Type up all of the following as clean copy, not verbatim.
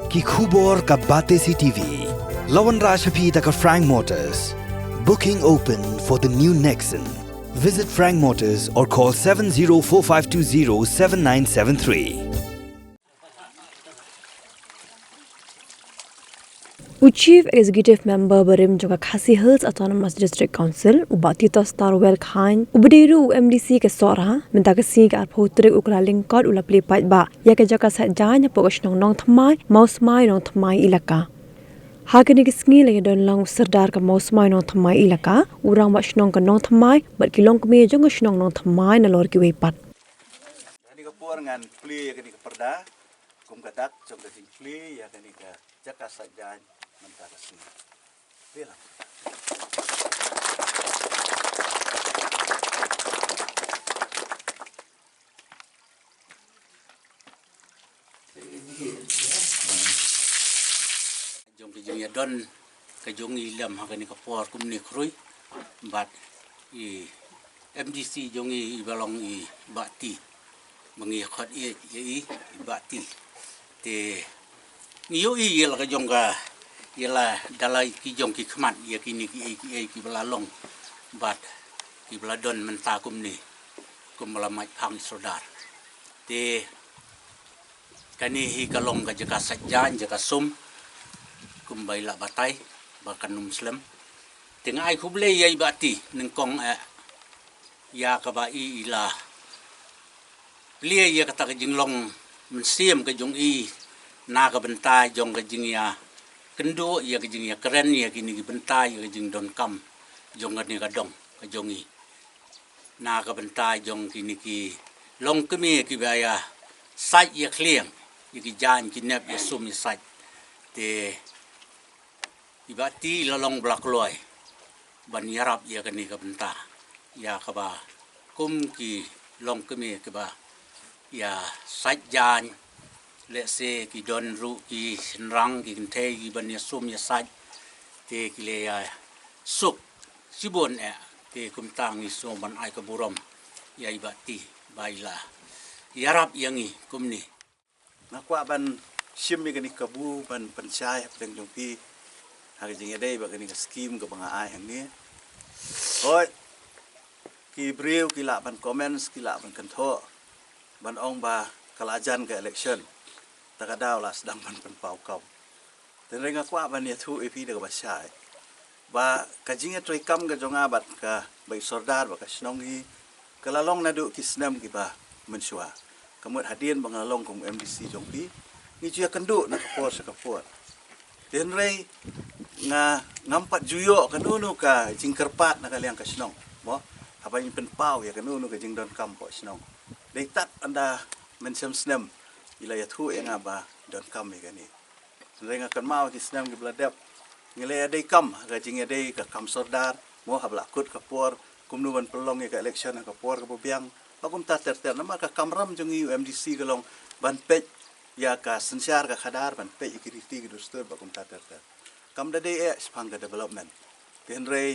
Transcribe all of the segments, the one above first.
ki khubor ka bate CTV. Lawan Rashaphi taka Frank Motors. Booking open for the new Nexon. Visit Frank Motors or call 7045207973. Chief Executive Member Barim Joka Khasi Hills Autonomous District Council Ubatita Starwell Khan Ubadiru MDC ke Sora minta ke sing ar putri ukraling kod ulapli pait ba ya ke jaka sajanya pokosh nong thamai mausmai nong thamai ilaka Hakani ke sngi le don lang serdar ka mausmai nong thamai ilaka urang ba shnong ka nong thamai bat kilong kme jong shnong nong thamai na lor ki wepat Kani ka por ngan pli kani ka perda kum ka dak jong ka sing pli ya kani ka jaka sajanya mentara sini. Bila. Jom kijung don kejung ilam hakani kapor kumni krui bat i MDC jong i balong i bati mengi khot i bati te ngiu i yel kejung ka ialah dalai kijong ki khmat ya kini ki belalong bat ki beladon menta kum ni kum melamai phang sodar te kani hi kalong ka jaka sajjan jaka sum kum baila batai bakan muslim tengai khuble yai bati nengkong ya ka ba i ila lia ya kata jinglong mensiam ke jong i na ka bentai jong ka jingya kendo ya ke jing ya keren ya kini ki bentai ya ke jing don kam jong ni ka dong ka jongi na ka bentai jong kini ki long kemi ki baya sai ya kliang ya ki jan ki nep ya sum ya sai te ibati lalong blak loy ban yarap ya kini ka benta ya ka ba kum ki long kemi ki ba ya sai jan let's say ki don ru ki senrang ki kente ki ban ya sum ya sai te ki le ya suk sibon te kum tang ni so ban ai ka burom ya ibati baila yarap yangi kum ni nakwa ban sim mi kani kabu ban panchai deng jong pi ha jing ya dei ba kani ka scheme ka banga ai hang ni oi ki breu ki la ban comments ki la ban kan tho ban ong ba kalajan ka election takadaw lah sedang penpau kau. Dan renga kwa ban ya thu epi de ba sai. Ba kajinga troi kam ka jonga bat ka bai sordar ba ka snongi kalalong na du kisnam ki ba mensua. Kamut hadien bangalong kong MDC jongpi ni dia kendu na kapor sa kapor. Dan rei nga ngampat juyo kanunu ka jingkerpat na kaliang ka snong. Mo apa yung penpau ya kanunu ka jingdon kam po snong. Dei tat anda mensem snem ila ya thu yang aba don kam ni kani renga kan mau ki senam ki bladap ngile dei kam ga jing dei ka kam sordar mo habla kut kapor kumnu ban pelong ka election ka por ka bobiang pakum ta ter nama ka kamram jung UMDC galong ban pej ya ka sensiar ka khadar ban pej ikiriti ki dostor pakum ta ter kam da dei spang ka development ten rei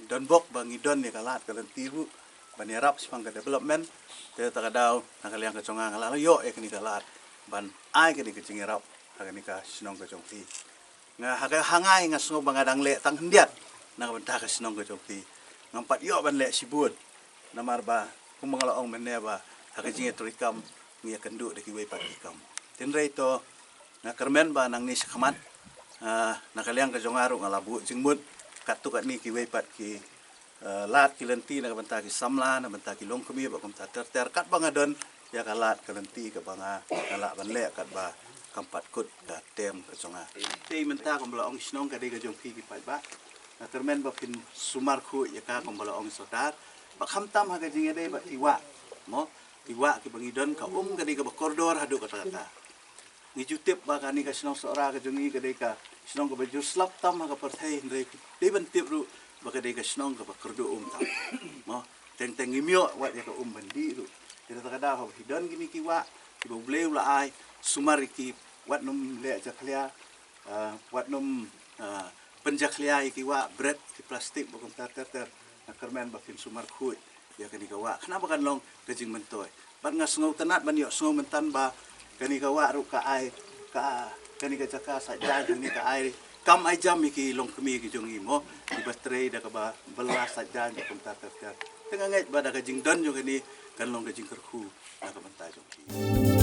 don bok bangi don ni kalat kalan tiru ban yarap spang ka development te takadaw nakaliang ka chonga ngala yo kini kalat ban ai ke di kecing erap hagani ka sinong ka jongti nga haga hangai nga sungo bangadang le tang hendiat na benta ka sinong ka jongti ngampat yo ban le sibut namar ba kum mangala ong menne ba haga jinge trikam ngia kendu de ki we patikam tenre to na kermen ba nang ni sakamat na kaliang ka jongaru ngalabu jingmut katu kat ni ki we pat ki lat ki lenti na benta ki samla na benta ki longkemi ba kum ta ter kat bangadon ya kalat kalenti ke banga kalak banle kat ba kampat kut da tem ke songa te menta kom bala ong snong ka de ga jong ki pai ba na termen ba pin sumar khu ya ka kom bala ong sodar ba kham tam ha ga jinge de ba iwa mo iwa ki bangidon ka ka de ga ba koridor hadu kata kata ni jutip ba ka ni ka snong sora ka jongi ka de ka snong ka ba ju slap tam ha ka parthai ndre de ban tip ru ba ka de ka snong ka ba kordo tam mo teng imyo wa ya ka bandi ru tidak terkadang hal hidon gini kiwa kiba boleh ulai sumar iki wat num le jaklia wat num penjaklia ikiwa bread di plastik bukan ter kermen bakin sumar kui ya kani kawa kenapa kan long kejing mentoy ban ngas ngau tenat ban yo ngau mentan ba kani kawa ru ka ai ka kani ka jaka sajjan kani ka ai kam ai jam iki long kemi ki jong imo di bastrei da ka ba belas sajjan ka punta ka tengah ngai ba da ka jing dan jo kani kan long ka jing kerku da ka banta jong